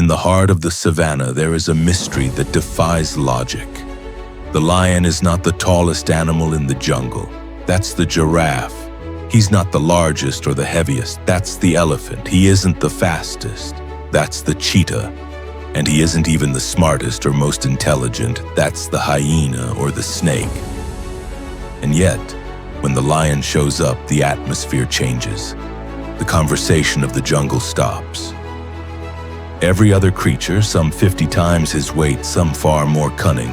In the heart of the savannah, there is a mystery that defies logic. The lion is not the tallest animal in the jungle. That's the giraffe. He's not the largest or the heaviest. That's the elephant. He isn't the fastest. That's the cheetah. And he isn't even the smartest or most intelligent. That's the hyena or the snake. And yet, when the lion shows up, the atmosphere changes. The conversation of the jungle stops. Every other creature, some 50 times his weight, some far more cunning,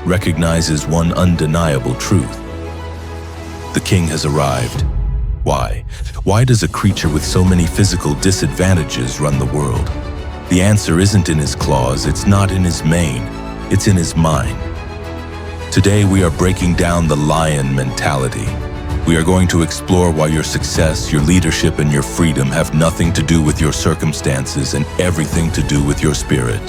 recognizes one undeniable truth. The king has arrived. Why? Why does a creature with so many physical disadvantages run the world? The answer isn't in his claws, it's not in his mane, it's in his mind. Today we are breaking down the lion mentality. We are going to explore why your success, your leadership, and your freedom have nothing to do with your circumstances and everything to do with your spirit.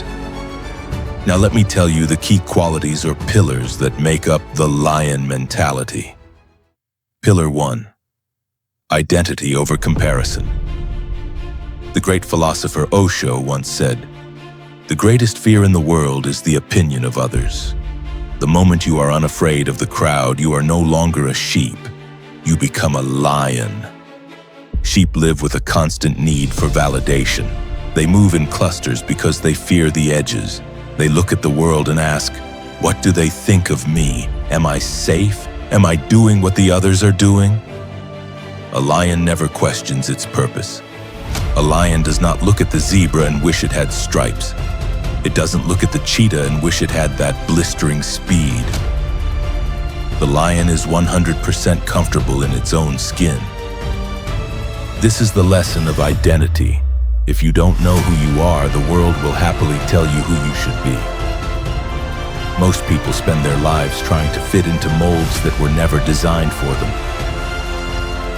Now let me tell you the key qualities or pillars that make up the lion mentality. Pillar 1. Identity over comparison. The great philosopher Osho once said, "The greatest fear in the world is the opinion of others." The moment you are unafraid of the crowd, you are no longer a sheep. You become a lion. Sheep live with a constant need for validation. They move in clusters because they fear the edges. They look at the world and ask, "What do they think of me? Am I safe? Am I doing what the others are doing?" A lion never questions its purpose. A lion does not look at the zebra and wish it had stripes. It doesn't look at the cheetah and wish it had that blistering speed. The lion is 100% comfortable in its own skin. This is the lesson of identity. If you don't know who you are, the world will happily tell you who you should be. Most people spend their lives trying to fit into molds that were never designed for them.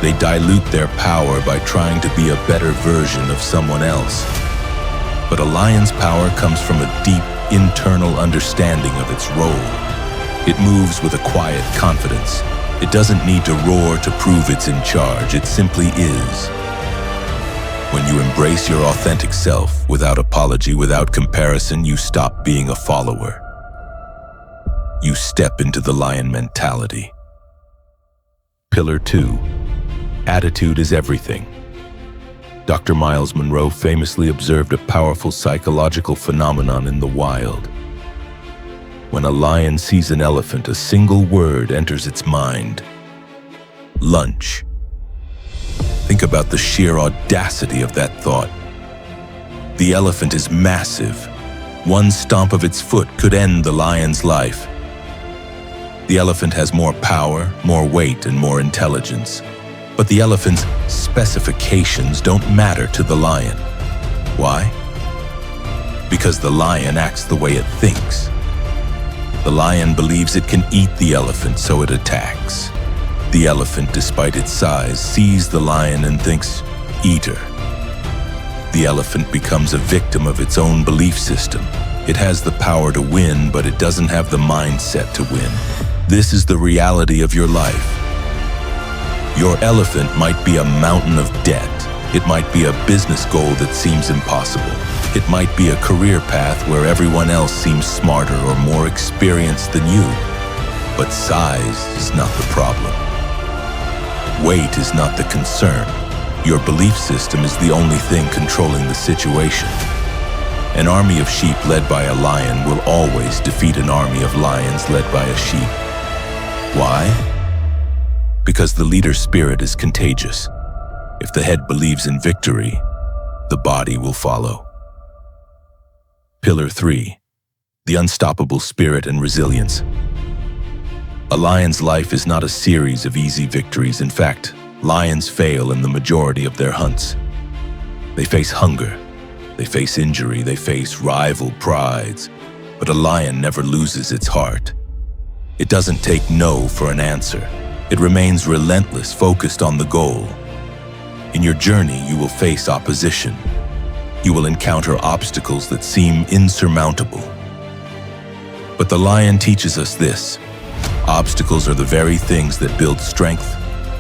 They dilute their power by trying to be a better version of someone else. But a lion's power comes from a deep internal understanding of its role. It moves with a quiet confidence. It doesn't need to roar to prove it's in charge. It simply is. When you embrace your authentic self, without apology, without comparison, you stop being a follower. You step into the lion mentality. Pillar 2. Attitude is everything. Dr. Miles Monroe famously observed a powerful psychological phenomenon in the wild. When a lion sees an elephant, a single word enters its mind: lunch. Think about the sheer audacity of that thought. The elephant is massive. One stomp of its foot could end the lion's life. The elephant has more power, more weight, and more intelligence. But the elephant's specifications don't matter to the lion. Why? Because the lion acts the way it thinks. The lion believes it can eat the elephant, so it attacks. The elephant, despite its size, sees the lion and thinks, "Eater." The elephant becomes a victim of its own belief system. It has the power to win, but it doesn't have the mindset to win. This is the reality of your life. Your elephant might be a mountain of debt. It might be a business goal that seems impossible. It might be a career path where everyone else seems smarter or more experienced than you. But size is not the problem. Weight is not the concern. Your belief system is the only thing controlling the situation. An army of sheep led by a lion will always defeat an army of lions led by a sheep. Why? Because the leader's spirit is contagious. If the head believes in victory, the body will follow. Pillar 3. The unstoppable spirit and resilience. A lion's life is not a series of easy victories. In fact, lions fail in the majority of their hunts. They face hunger, they face injury, they face rival prides. But a lion never loses its heart. It doesn't take no for an answer. It remains relentless, focused on the goal. In your journey, you will face opposition. You will encounter obstacles that seem insurmountable. But the lion teaches us this: obstacles are the very things that build strength,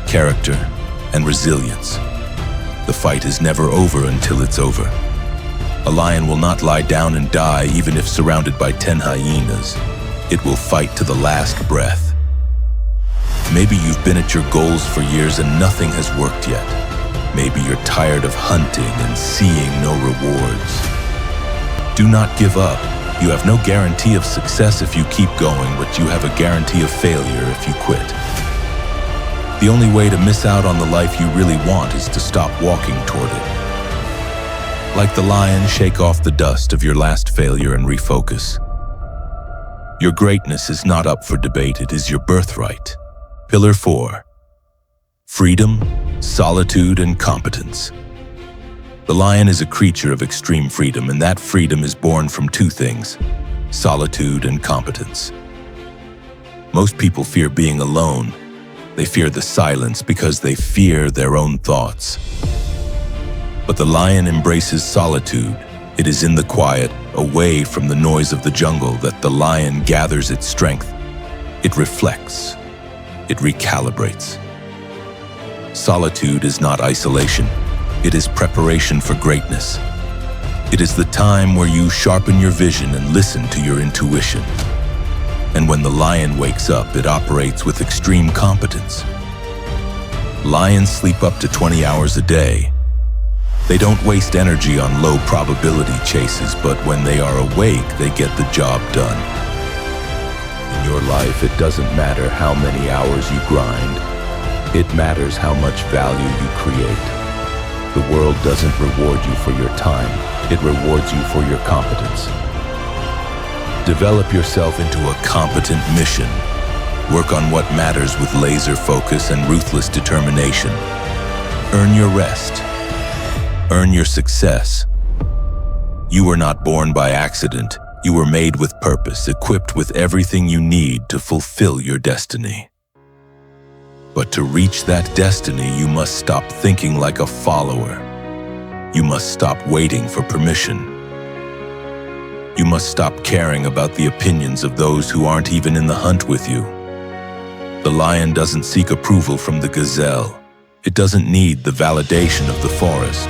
character, and resilience. The fight is never over until it's over. A lion will not lie down and die even if surrounded by 10 hyenas. It will fight to the last breath. Maybe you've been at your goals for years and nothing has worked yet. Maybe you're tired of hunting and seeing no rewards. Do not give up. You have no guarantee of success if you keep going, but you have a guarantee of failure if you quit. The only way to miss out on the life you really want is to stop walking toward it. Like the lion, shake off the dust of your last failure and refocus. Your greatness is not up for debate, it is your birthright. Pillar 4. Freedom, solitude, and competence. The lion is a creature of extreme freedom, and that freedom is born from two things: solitude and competence. Most people fear being alone. They fear the silence because they fear their own thoughts. But the lion embraces solitude. It is in the quiet, away from the noise of the jungle, that the lion gathers its strength. It reflects. It recalibrates. Solitude is not isolation. It is preparation for greatness. It is the time where you sharpen your vision and listen to your intuition. And when the lion wakes up, it operates with extreme competence. Lions sleep up to 20 hours a day. They don't waste energy on low probability chases, but when they are awake, they get the job done. In your life, it doesn't matter how many hours you grind. It matters how much value you create. The world doesn't reward you for your time. It rewards you for your competence. Develop yourself into a competent mission. Work on what matters with laser focus and ruthless determination. Earn your rest. Earn your success. You were not born by accident. You were made with purpose, equipped with everything you need to fulfill your destiny. But to reach that destiny, you must stop thinking like a follower. You must stop waiting for permission. You must stop caring about the opinions of those who aren't even in the hunt with you. The lion doesn't seek approval from the gazelle. It doesn't need the validation of the forest.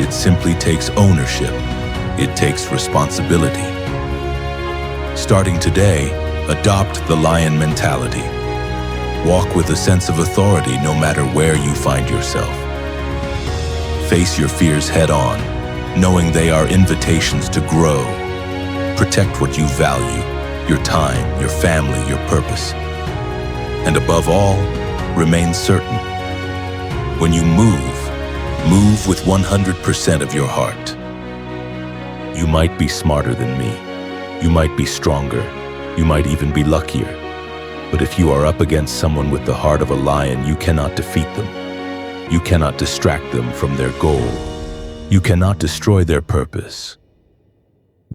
It simply takes ownership. It takes responsibility. Starting today, adopt the lion mentality. Walk with a sense of authority no matter where you find yourself. Face your fears head on, knowing they are invitations to grow. Protect what you value, your time, your family, your purpose. And above all, remain certain. When you move with 100% of your heart. You might be smarter than me. You might be stronger. You might even be luckier. But if you are up against someone with the heart of a lion, you cannot defeat them. You cannot distract them from their goal. You cannot destroy their purpose.